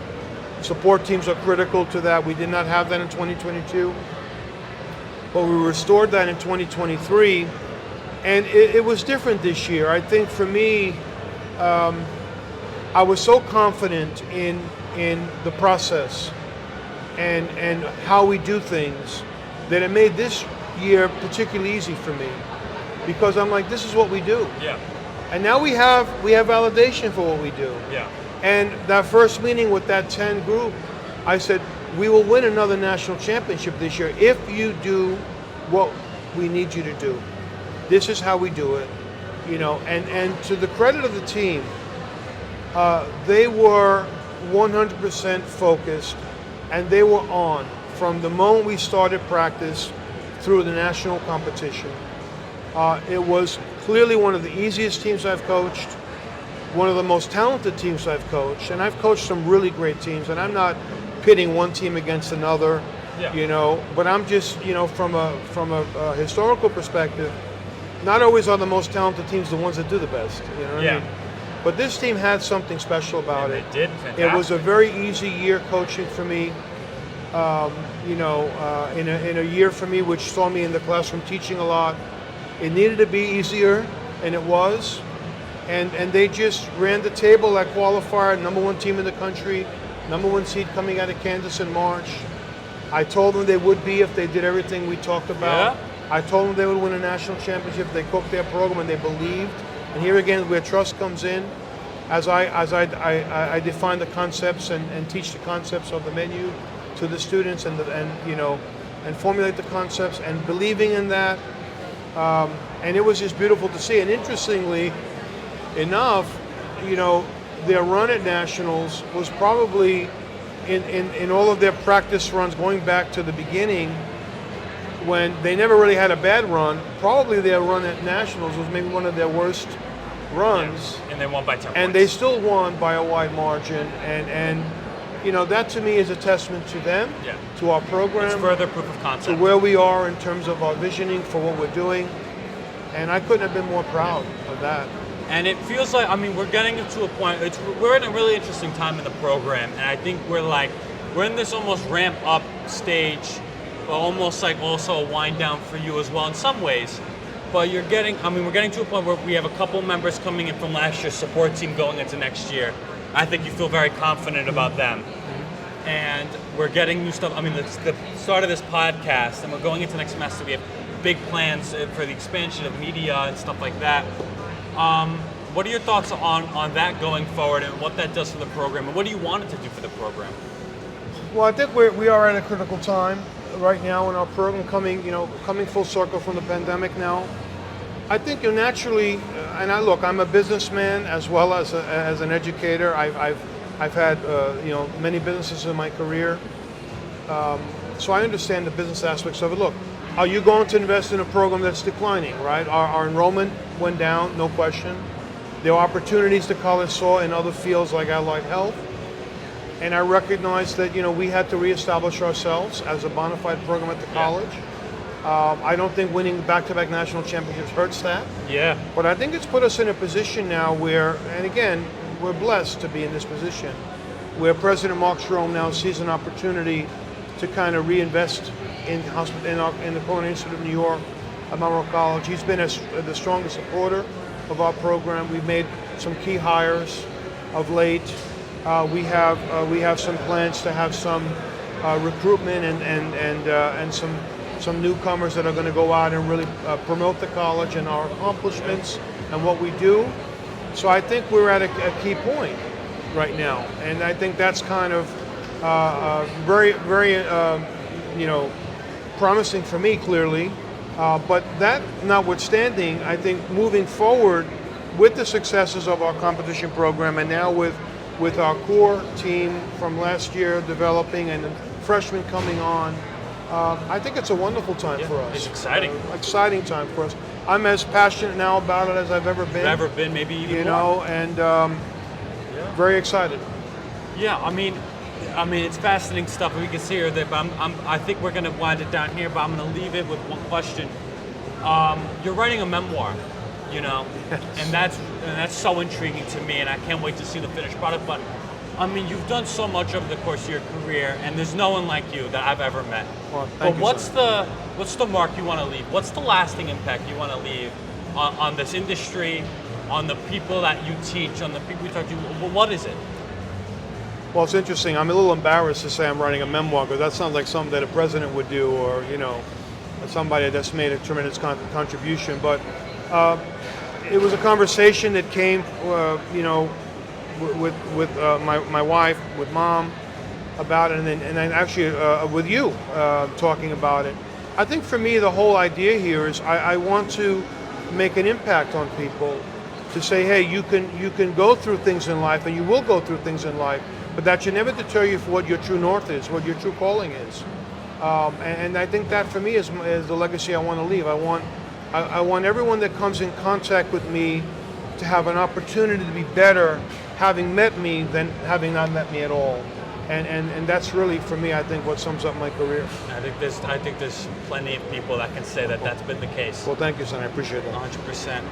Support teams are critical to that. We did not have that in 2022, but we restored that in 2023, and it was different this year. I think for me, I was so confident in the process and how we do things that it made this year particularly easy for me, because I'm like, this is what we do. Yeah. And now we have validation for what we do. Yeah. And that first meeting with that 10 group, I said, we will win another national championship this year if you do what we need you to do. This is how we do it, and to the credit of the team, they were 100% focused, and they were on from the moment we started practice through the national competition. It was clearly one of the easiest teams I've coached, one of the most talented teams I've coached, and I've coached some really great teams, and I'm not pitting one team against another, but I'm just, from a historical perspective, not always are the most talented teams the ones that do the best, I mean? But this team had something special about it. They did, fantastic. It was a very easy year coaching for me, in a year for me which saw me in the classroom teaching a lot. It needed to be easier, and it was. And they just ran the table like qualifier, #1 team in the country, #1 seed coming out of Kansas in March. I told them they would be if they did everything we talked about. I told them they would win a national championship if they cooked their program and they believed. And here again, where trust comes in, as I define the concepts and teach the concepts of the menu to the students and formulate the concepts and believing in that. And it was just beautiful to see. And interestingly enough, their run at nationals was probably in all of their practice runs going back to the beginning, when they never really had a bad run. Probably their run at nationals was maybe one of their worst runs. Yes. And they won by 10 points. And they still won by a wide margin. And that to me is a testament to them, to our program. It's further proof of concept. To where we are in terms of our visioning for what we're doing. And I couldn't have been more proud of that. And it feels like, we're getting to a point, we're in a really interesting time in the program, and I think we're in this almost ramp up stage, but almost like also a wind down for you as well in some ways. But we're getting to a point where we have a couple members coming in from last year's support team going into next year. I think you feel very confident about them. And we're getting new stuff. It's the start of this podcast, and we're going into next semester. We have big plans for the expansion of media and stuff like that. What are your thoughts on that going forward and what that does for the program, and what do you want it to do for the program? Well, I think we are at a critical time right now in our program, coming full circle from the pandemic now. I think naturally, I'm a businessman as well as an educator. I've had many businesses in my career, so I understand the business aspects of it. Look, are you going to invest in a program that's declining, right? Our enrollment went down, no question. There are opportunities the college saw in other fields like allied health. And I recognize that, we had to reestablish ourselves as a bona fide program at the college. I don't think winning back-to-back national championships hurts that. Yeah. But I think it's put us in a position now where, and again, we're blessed to be in this position, where President Mark Jerome now sees an opportunity to kind of reinvest in the Culinary Institute of New York, at Memorial College. He's been the strongest supporter of our program. We've made some key hires of late. We have some plans to have some recruitment and some newcomers that are going to go out and really promote the college and our accomplishments and what we do. So I think we're at a key point right now, and I think that's kind of very, very, promising for me, clearly. But that notwithstanding, I think moving forward with the successes of our competition program, and now with our core team from last year developing and the freshmen coming on, I think it's a wonderful time for us. It's exciting. Exciting time for us. I'm as passionate now about it as I've ever been. Maybe even more. And very excited. Yeah, I mean, it's fascinating stuff. We can see here that, but I think we're going to wind it down here. But I'm going to leave it with one question. You're writing a memoir, and that's so intriguing to me, and I can't wait to see the finished product. But I mean, you've done so much over the course of your career, and there's no one like you that I've ever met. Well, but what's the mark you want to leave? What's the lasting impact you want to leave on this industry, on the people that you teach, on the people you talk to? What is it? Well, it's interesting. I'm a little embarrassed to say I'm writing a memoir, because that sounds like something that a president would do, or somebody that's made a tremendous contribution. But it was a conversation that came, with my wife, with Mom, about it, and then actually with you talking about it. I think for me, the whole idea here is I want to make an impact on people, to say, hey, you can go through things in life, and you will go through things in life, but that should never deter you for what your true north is, what your true calling is. And I think that for me is the legacy I want to leave. I want everyone that comes in contact with me to have an opportunity to be better having met me than having not met me at all. And that's really, for me, I think what sums up my career. I think there's plenty of people that can say that that's been the case. Well, thank you, son. I appreciate that. 100%.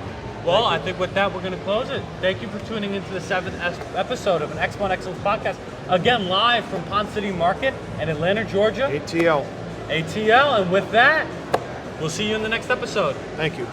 Well, I think with that, we're going to close it. Thank you for tuning into the 7th episode of an Expo and Excellence podcast. Again, live from Pond City Market in Atlanta, Georgia. ATL. And with that, we'll see you in the next episode. Thank you.